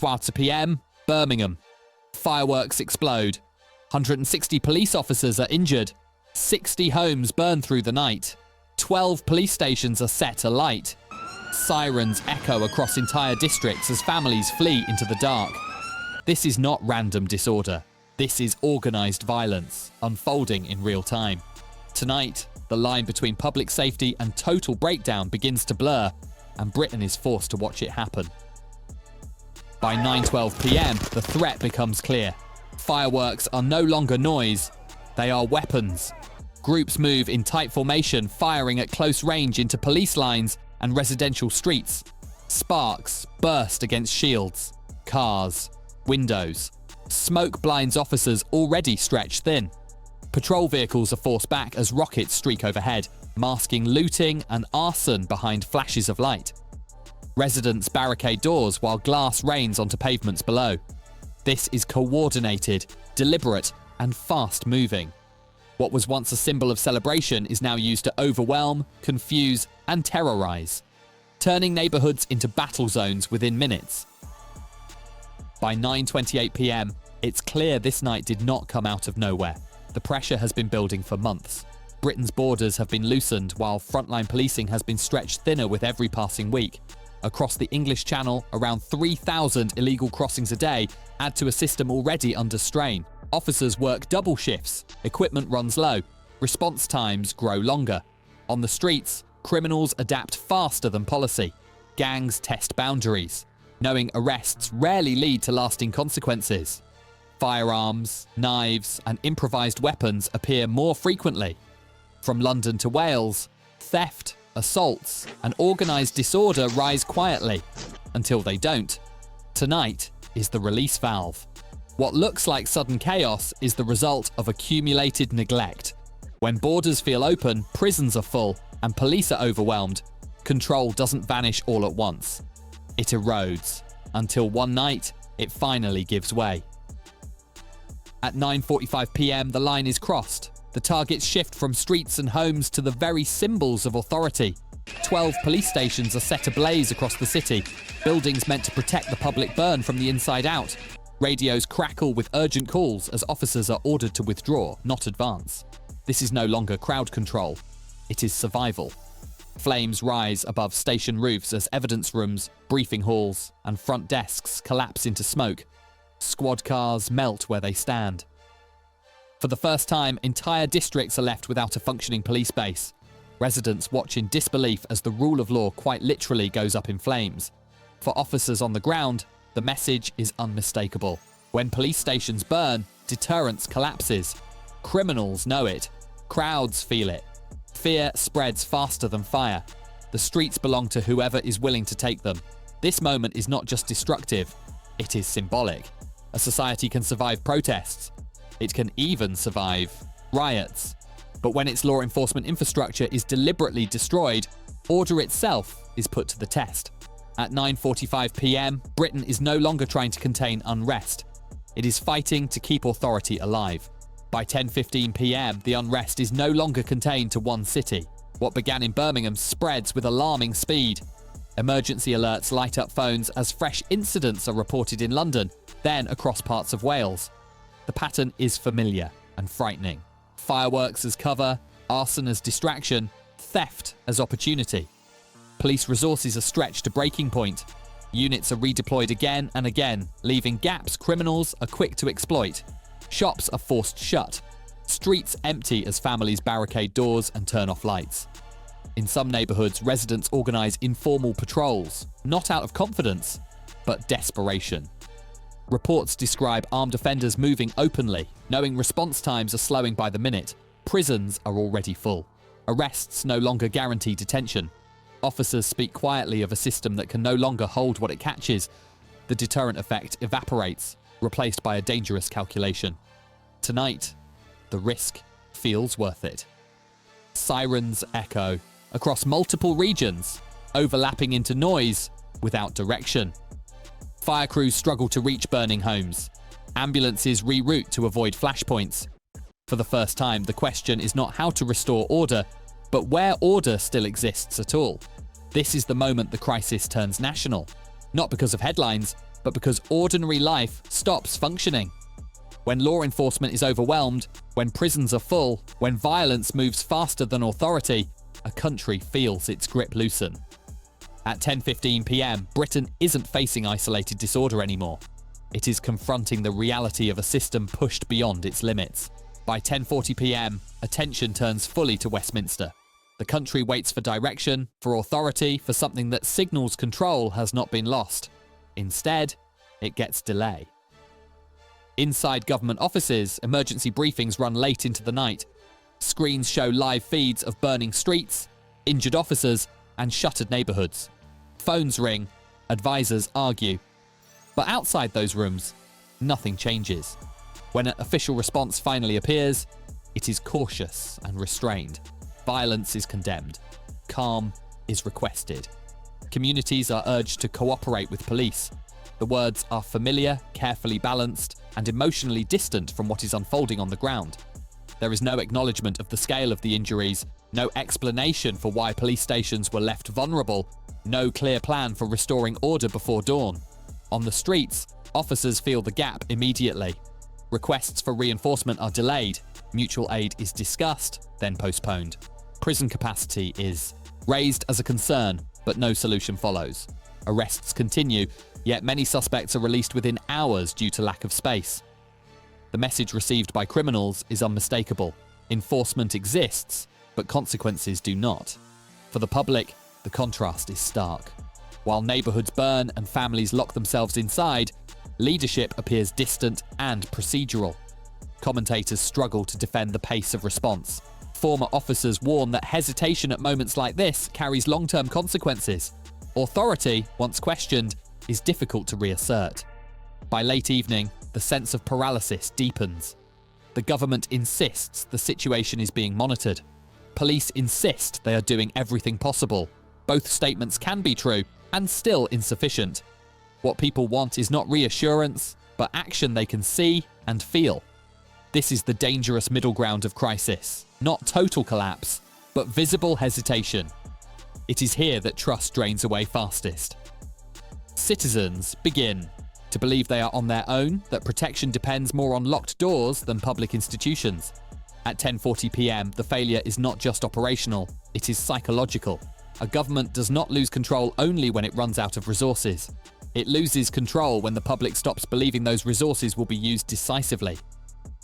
12 p.m, Birmingham. Fireworks explode. 160 police officers are injured. 60 homes burn through the night. 12 police stations are set alight. Sirens echo across entire districts as families flee into the dark. This is not random disorder. This is organised violence, unfolding in real time. Tonight, the line between public safety and total breakdown begins to blur, and Britain is forced to watch it happen. By 9:12 p.m, the threat becomes clear. Fireworks are no longer noise, they are weapons. Groups move in tight formation, firing at close range into police lines and residential streets. Sparks burst against shields, cars, windows. Smoke blinds officers already stretched thin. Patrol vehicles are forced back as rockets streak overhead, masking looting and arson behind flashes of light. Residents barricade doors while glass rains onto pavements below. This is coordinated, deliberate, and fast-moving. What was once a symbol of celebration is now used to overwhelm, confuse, and terrorize, turning neighborhoods into battle zones within minutes. By 9:28 p.m, it's clear this night did not come out of nowhere. The pressure has been building for months. Britain's borders have been loosened while frontline policing has been stretched thinner with every passing week. Across the English Channel, around 3,000 illegal crossings a day add to a system already under strain. Officers work double shifts, equipment runs low, response times grow longer. On the streets, criminals adapt faster than policy. Gangs test boundaries, knowing arrests rarely lead to lasting consequences. Firearms, knives, and improvised weapons appear more frequently. From London to Wales, theft, assaults, and organised disorder rise quietly, until they don't. Tonight is the release valve. What looks like sudden chaos is the result of accumulated neglect. When borders feel open, prisons are full, and police are overwhelmed, control doesn't vanish all at once. It erodes, until one night, it finally gives way. At 9:45 p.m, the line is crossed. The targets shift from streets and homes to the very symbols of authority. 12 police stations are set ablaze across the city. Buildings meant to protect the public burn from the inside out. Radios crackle with urgent calls as officers are ordered to withdraw, not advance. This is no longer crowd control. It is survival. Flames rise above station roofs as evidence rooms, briefing halls, and front desks collapse into smoke. Squad cars melt where they stand. For the first time, entire districts are left without a functioning police base. Residents watch in disbelief as the rule of law quite literally goes up in flames. For officers on the ground, the message is unmistakable. When police stations burn, deterrence collapses. Criminals know it. Crowds feel it. Fear spreads faster than fire. The streets belong to whoever is willing to take them. This moment is not just destructive, it is symbolic. A society can survive protests. It can even survive riots. But when its law enforcement infrastructure is deliberately destroyed, order itself is put to the test. At 9:45 p.m, Britain is no longer trying to contain unrest. It is fighting to keep authority alive. By 10:15 p.m, the unrest is no longer contained to one city. What began in Birmingham spreads with alarming speed. Emergency alerts light up phones as fresh incidents are reported in London, then across parts of Wales. The pattern is familiar and frightening. Fireworks as cover, arson as distraction, theft as opportunity. Police resources are stretched to breaking point. Units are redeployed again and again, leaving gaps criminals are quick to exploit. Shops are forced shut. Streets empty as families barricade doors and turn off lights. In some neighbourhoods, residents organise informal patrols, not out of confidence, but desperation. Reports describe armed offenders moving openly, knowing response times are slowing by the minute. Prisons are already full. Arrests no longer guarantee detention. Officers speak quietly of a system that can no longer hold what it catches. The deterrent effect evaporates, replaced by a dangerous calculation. Tonight, the risk feels worth it. Sirens echo across multiple regions, overlapping into noise without direction. Fire crews struggle to reach burning homes. Ambulances reroute to avoid flashpoints. For the first time, the question is not how to restore order, but where order still exists at all. This is the moment the crisis turns national. Not because of headlines, but because ordinary life stops functioning. When law enforcement is overwhelmed, when prisons are full, when violence moves faster than authority, a country feels its grip loosen. At 10:15 p.m, Britain isn't facing isolated disorder anymore. It is confronting the reality of a system pushed beyond its limits. By 10:40 p.m, attention turns fully to Westminster. The country waits for direction, for authority, for something that signals control has not been lost. Instead, it gets delay. Inside government offices, emergency briefings run late into the night. Screens show live feeds of burning streets, injured officers, and shuttered neighbourhoods. Phones ring, advisors argue. But outside those rooms, nothing changes. When an official response finally appears, it is cautious and restrained. Violence is condemned. Calm is requested. Communities are urged to cooperate with police. The words are familiar, carefully balanced, and emotionally distant from what is unfolding on the ground. There is no acknowledgement of the scale of the injuries, no explanation for why police stations were left vulnerable, no clear plan for restoring order before dawn. On the streets, officers feel the gap immediately. Requests for reinforcement are delayed. Mutual aid is discussed, then postponed. Prison capacity is raised as a concern, but no solution follows. Arrests continue, yet many suspects are released within hours due to lack of space. The message received by criminals is unmistakable. Enforcement exists, but consequences do not. For the public, the contrast is stark. While neighbourhoods burn and families lock themselves inside, leadership appears distant and procedural. Commentators struggle to defend the pace of response. Former officers warn that hesitation at moments like this carries long-term consequences. Authority, once questioned, is difficult to reassert. By late evening, the sense of paralysis deepens. The government insists the situation is being monitored. Police insist they are doing everything possible. Both statements can be true and still insufficient. What people want is not reassurance, but action they can see and feel. This is the dangerous middle ground of crisis. Not total collapse, but visible hesitation. It is here that trust drains away fastest. Citizens begin to believe they are on their own, that protection depends more on locked doors than public institutions. At 10:40 p.m, the failure is not just operational, it is psychological. A government does not lose control only when it runs out of resources. It loses control when the public stops believing those resources will be used decisively.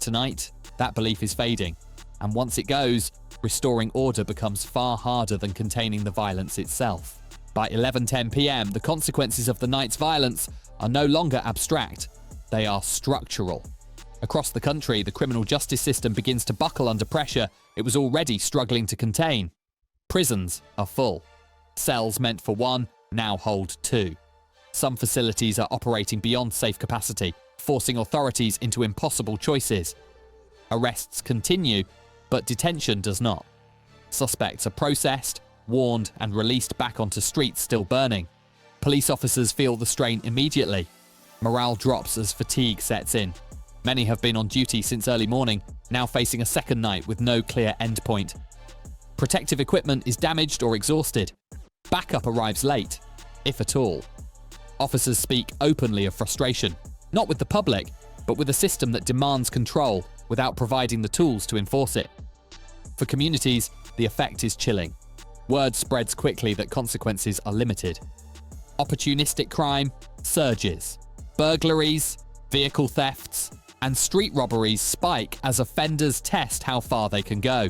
Tonight, that belief is fading, and once it goes, restoring order becomes far harder than containing the violence itself. By 11:10 p.m, the consequences of the night's violence are no longer abstract, they are structural. Across the country, the criminal justice system begins to buckle under pressure it was already struggling to contain. Prisons are full. Cells meant for one now hold two. Some facilities are operating beyond safe capacity, forcing authorities into impossible choices. Arrests continue, but detention does not. Suspects are processed, warned, and released back onto streets still burning. Police officers feel the strain immediately. Morale drops as fatigue sets in. Many have been on duty since early morning, now facing a second night with no clear endpoint. Protective equipment is damaged or exhausted. Backup arrives late, if at all. Officers speak openly of frustration, not with the public, but with a system that demands control without providing the tools to enforce it. For communities, the effect is chilling. Word spreads quickly that consequences are limited. Opportunistic crime surges. Burglaries, vehicle thefts, and street robberies spike as offenders test how far they can go.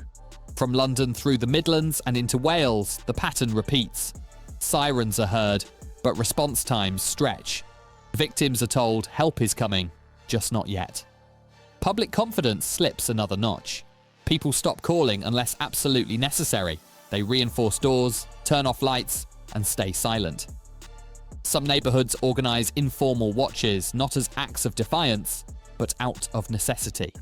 From London through the Midlands and into Wales, the pattern repeats. Sirens are heard, but response times stretch. Victims are told help is coming, just not yet. Public confidence slips another notch. People stop calling unless absolutely necessary. They reinforce doors, turn off lights, and stay silent. Some neighbourhoods organise informal watches, not as acts of defiance, but out of necessity.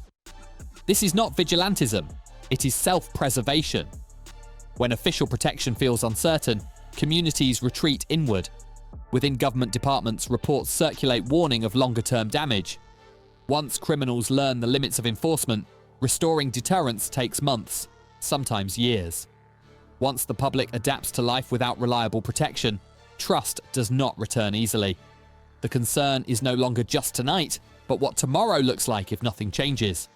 This is not vigilantism, it is self-preservation. When official protection feels uncertain, communities retreat inward. Within government departments, reports circulate warning of longer-term damage. Once criminals learn the limits of enforcement, restoring deterrence takes months, sometimes years. Once the public adapts to life without reliable protection, trust does not return easily. The concern is no longer just tonight, but what tomorrow looks like if nothing changes.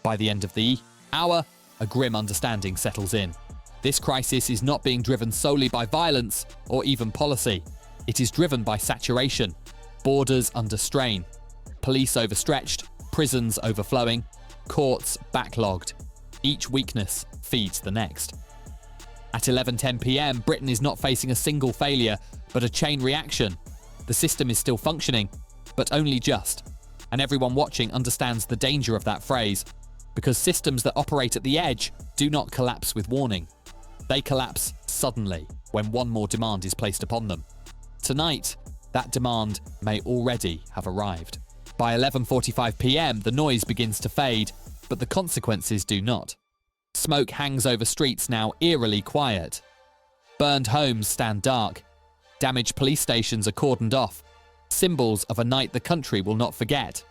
By the end of the hour, a grim understanding settles in. This crisis is not being driven solely by violence or even policy. It is driven by saturation, borders under strain, police overstretched, prisons overflowing, courts backlogged. Each weakness feeds the next. At 11:10 p.m, Britain is not facing a single failure, but a chain reaction. The system is still functioning, but only just. And everyone watching understands the danger of that phrase, because systems that operate at the edge do not collapse with warning. They collapse suddenly when one more demand is placed upon them. Tonight, that demand may already have arrived. By 11:45 p.m, the noise begins to fade, but the consequences do not. Smoke hangs over streets now eerily quiet. Burned homes stand dark. Damaged police stations are cordoned off. Symbols of a night the country will not forget.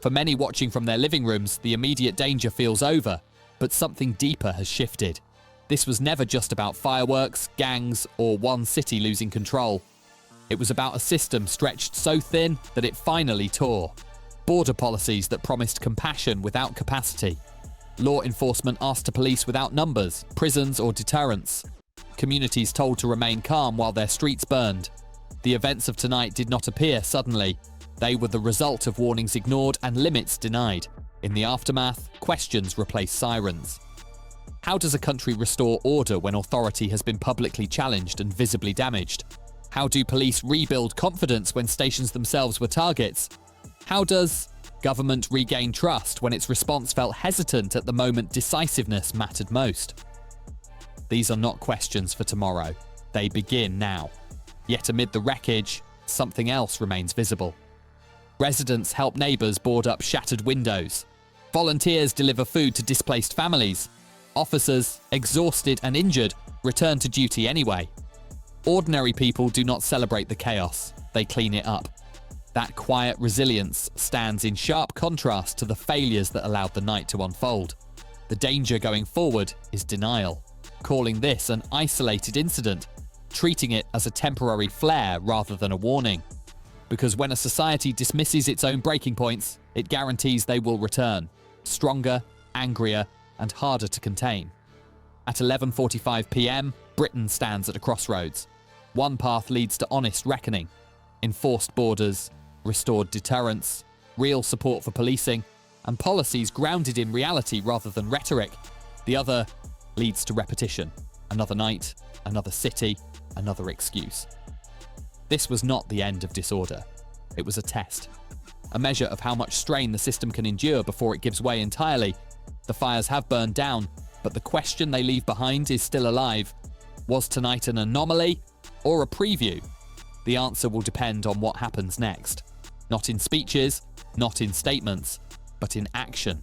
For many watching from their living rooms, the immediate danger feels over, but something deeper has shifted. This was never just about fireworks, gangs, or one city losing control. It was about a system stretched so thin that it finally tore. Border policies that promised compassion without capacity. Law enforcement asked to police without numbers, prisons, or deterrence. Communities told to remain calm while their streets burned. The events of tonight did not appear suddenly. They were the result of warnings ignored and limits denied. In the aftermath, questions replaced sirens. How does a country restore order when authority has been publicly challenged and visibly damaged? How do police rebuild confidence when stations themselves were targets? How does government regain trust when its response felt hesitant at the moment decisiveness mattered most? These are not questions for tomorrow. They begin now. Yet amid the wreckage, something else remains visible. Residents help neighbours board up shattered windows. Volunteers deliver food to displaced families. Officers, exhausted and injured, return to duty anyway. Ordinary people do not celebrate the chaos. They clean it up. That quiet resilience stands in sharp contrast to the failures that allowed the night to unfold. The danger going forward is denial, calling this an isolated incident, treating it as a temporary flare rather than a warning. Because when a society dismisses its own breaking points, it guarantees they will return, stronger, angrier, and harder to contain. At 11:45 p.m, Britain stands at a crossroads. One path leads to honest reckoning, enforced borders, restored deterrence, real support for policing, and policies grounded in reality rather than rhetoric. The other leads to repetition. Another night, another city, another excuse. This was not the end of disorder. It was a test. A measure of how much strain the system can endure before it gives way entirely. The fires have burned down, but the question they leave behind is still alive. Was tonight an anomaly or a preview? The answer will depend on what happens next. Not in speeches, not in statements, but in action.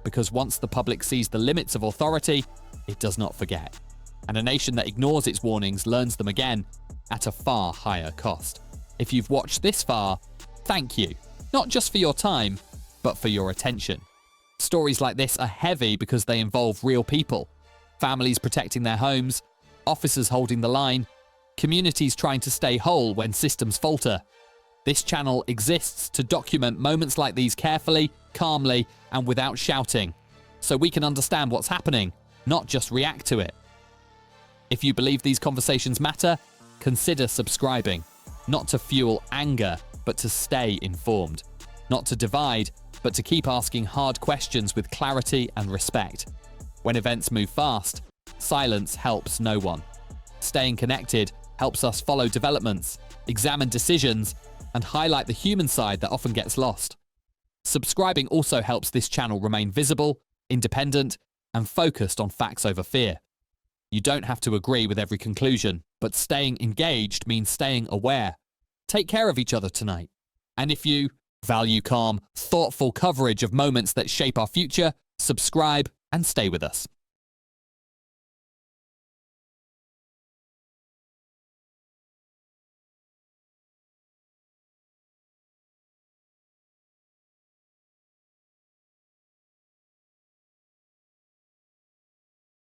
Because once the public sees the limits of authority, it does not forget. And a nation that ignores its warnings learns them again at a far higher cost. If you've watched this far, thank you. Not just for your time, but for your attention. Stories like this are heavy because they involve real people. Families protecting their homes, officers holding the line, communities trying to stay whole when systems falter. This channel exists to document moments like these carefully, calmly, and without shouting, so we can understand what's happening, not just react to it. If you believe these conversations matter, consider subscribing, not to fuel anger, but to stay informed, not to divide, but to keep asking hard questions with clarity and respect. When events move fast, silence helps no one. Staying connected helps us follow developments, examine decisions, and highlight the human side that often gets lost. Subscribing also helps this channel remain visible, independent, and focused on facts over fear. You don't have to agree with every conclusion, but staying engaged means staying aware. Take care of each other tonight. And if you value calm, thoughtful coverage of moments that shape our future, subscribe and stay with us.